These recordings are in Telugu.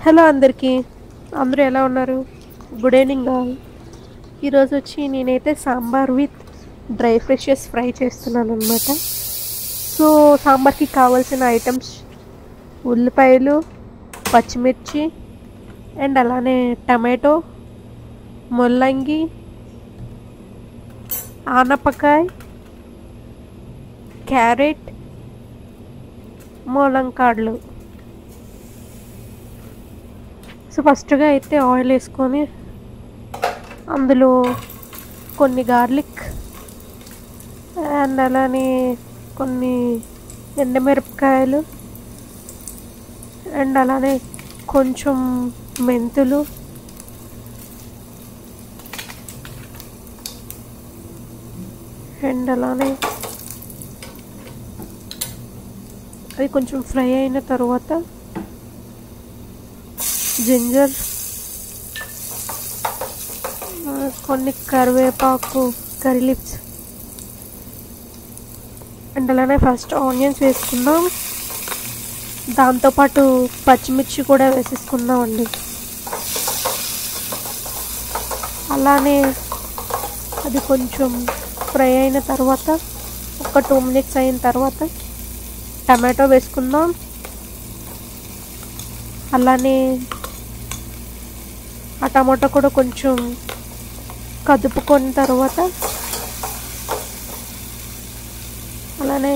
హలో అందరికీ. అందరూ ఎలా ఉన్నారు? Good evening all. ఈరోజు వచ్చి నేనైతే sambar with dry fishes fry చేస్తున్నాను అనమాట. సో సాంబార్కి కావాల్సిన ఐటమ్స్ ఉల్లిపాయలు, పచ్చిమిర్చి అండ్ అలానే టమాటో, ముల్లంగి, ఆనపకాయ, క్యారెట్, ములంకాడలు. సో ఫస్ట్గా అయితే ఆయిల్ వేసుకొని అందులో కొన్ని గార్లిక్ అండ్ అలానే కొన్ని ఎండుమిరపకాయలు అండ్ అలానే కొంచెం మెంతులు అండ్ అలానే అది కొంచెం ఫ్రై అయిన తర్వాత జింజర్, కొన్ని కరివేపాకు, కర్రీ లీవ్స్ అండ్ అలానే ఫస్ట్ ఆనియన్స్ వేసుకుందాం. దాంతోపాటు పచ్చిమిర్చి కూడా వేసేసుకుందామండి. అలానే అది కొంచెం ఫ్రై అయిన తర్వాత ఒక 2 minutes అయిన తర్వాత టమాటో వేసుకుందాం. అలానే ఆ టమాటో కూడా కొంచెం కదుపుకొని తర్వాత అలానే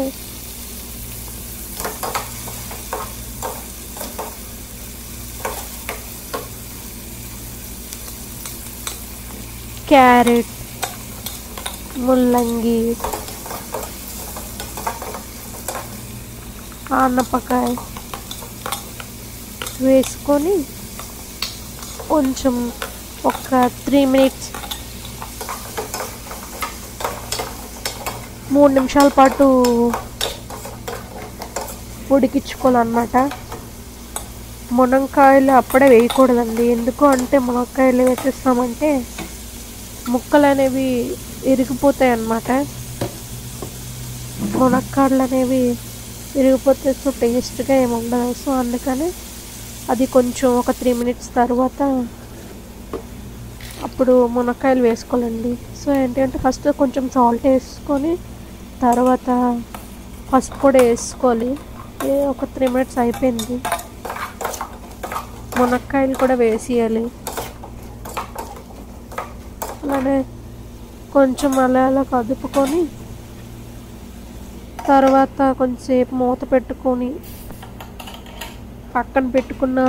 క్యారెట్, ముల్లంగి, ఆనపకాయ వేసుకొని కొంచెం ఒక 3 minutes 3 నిమిషాల పాటు ఉడికించుకోవాలన్నమాట. మునక్కాయలు అప్పుడే వేయకూడదండి. ఎందుకు అంటే మునక్కాయలు వేసేస్తామంటే ముక్కలు అనేవి ఇరిగిపోతాయి అన్నమాట. మునక్కాడలు అనేవి ఇరిగిపోతే సో టేస్ట్గా ఏమి ఉండదు. సో అందుకని అది కొంచెం ఒక 3 minutes తర్వాత అప్పుడు మునక్కాయలు వేసుకోవాలండి. సో ఏంటంటే ఫస్ట్ కొంచెం సాల్ట్ వేసుకొని తర్వాత పసుపు కూడా వేసుకోవాలి. ఒక 3 minutes అయిపోయింది. మునక్కాయలు కూడా వేసేయాలి. అలానే కొంచెం అలా కదుపుకొని తర్వాత కొంచెంసేపు మూత పెట్టుకొని పక్కన పెట్టుకున్న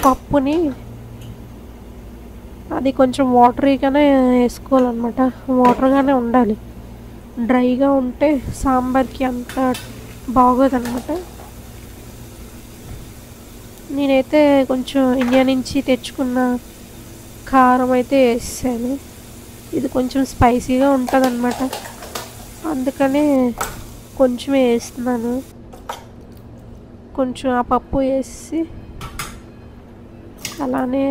పప్పుని అది కొంచెం వాటరీగానే వేసుకోవాలన్నమాట. వాటర్గానే ఉండాలి. డ్రైగా ఉంటే సాంబార్కి అంత బాగోదన్నమాట. నేనైతే కొంచెం ఇండియా నుంచి తెచ్చుకున్న కారం అయితే వేసాను. ఇది కొంచెం స్పైసీగా ఉంటుంది అన్నమాట. అందుకనే కొంచెమే వేస్తున్నాను. కొంచెం ఆ పప్పు వేసి అలానే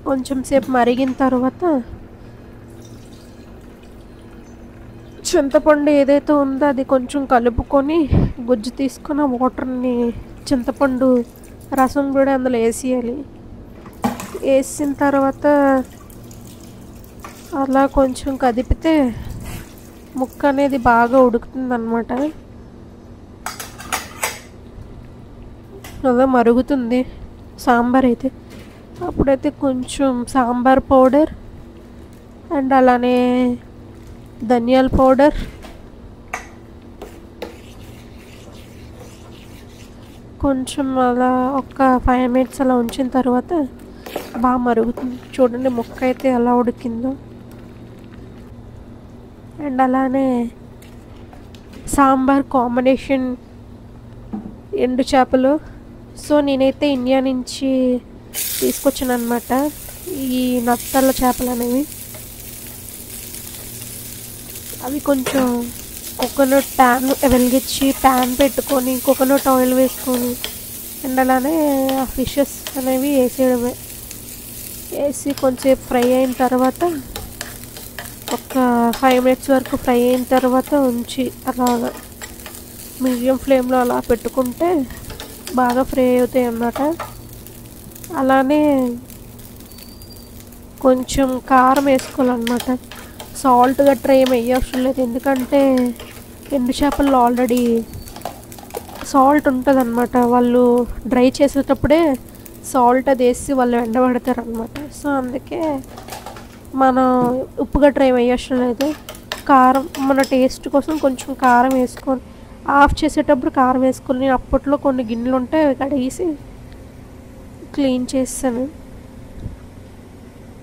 కొంచెం సేపు మరిగిన తర్వాత చింతపండు ఏదైతే ఉందో అది కొంచెం కలుపుకొని గుజ్జు తీసుకున్న వాటర్ని చింతపండు రసం కూడా అందులో వేసేయాలి. వేసిన తర్వాత అలా కొంచెం కదిపితే ముక్క అనేది బాగా ఉడుకుతుంది అన్నమాట. అలా మరుగుతుంది సాంబార్ అయితే. అప్పుడైతే కొంచెం సాంబార్ పౌడర్ అండ్ అలానే ధనియాల పౌడర్, కొంచెం అలా ఒక 5 minutes అలా ఉంచిన తర్వాత బాగా మరుగుతుంది. చూడండి ముక్క అయితే ఎలా ఉడికిందో. అండ్ అలానే సాంబార్ కాంబినేషన్ ఎండు చేపలు. సో నేనైతే ఇండియా నుంచి తీసుకొచ్చాను అనమాట ఈ నత్తల చేపలు అనేవి. అవి కొంచెం కోకోనట్ వెలిగించి ప్యాన్ పెట్టుకొని కోకోనట్ ఆయిల్ వేసుకొని అండ్ అలానే ఆ ఫిషెస్ అనేవి వేసేయడమే. వేసి కొంచెం ఫ్రై అయిన తర్వాత ఒక 5 minutes వరకు ఫ్రై అయిన తర్వాత ఉంచి అలాగా మీడియం ఫ్లేమ్లో అలా పెట్టుకుంటే బాగా ఫ్రై అవుతాయి అన్నమాట. అలానే కొంచెం కారం వేసుకోవాలన్నమాట. సాల్ట్ గట్రా ఏం వేయవసరం లేదు, ఎందుకంటే ఎండు చేపల్లో ఆల్రెడీ సాల్ట్ ఉంటుంది అనమాట. వాళ్ళు డ్రై చేసేటప్పుడే సాల్ట్ అది వేసి వాళ్ళు ఎండబడతారు అనమాట. సో అందుకే మన ఉప్పు గట్రా ఏం వేయవసరం లేదు. కారం మన టేస్ట్ కోసం కొంచెం కారం వేసుకొని ఆఫ్ చేసేటప్పుడు కారం వేసుకొని, అప్పట్లో కొన్ని గిన్నెలు ఉంటే కడిగేసి క్లీన్ చేస్తాను.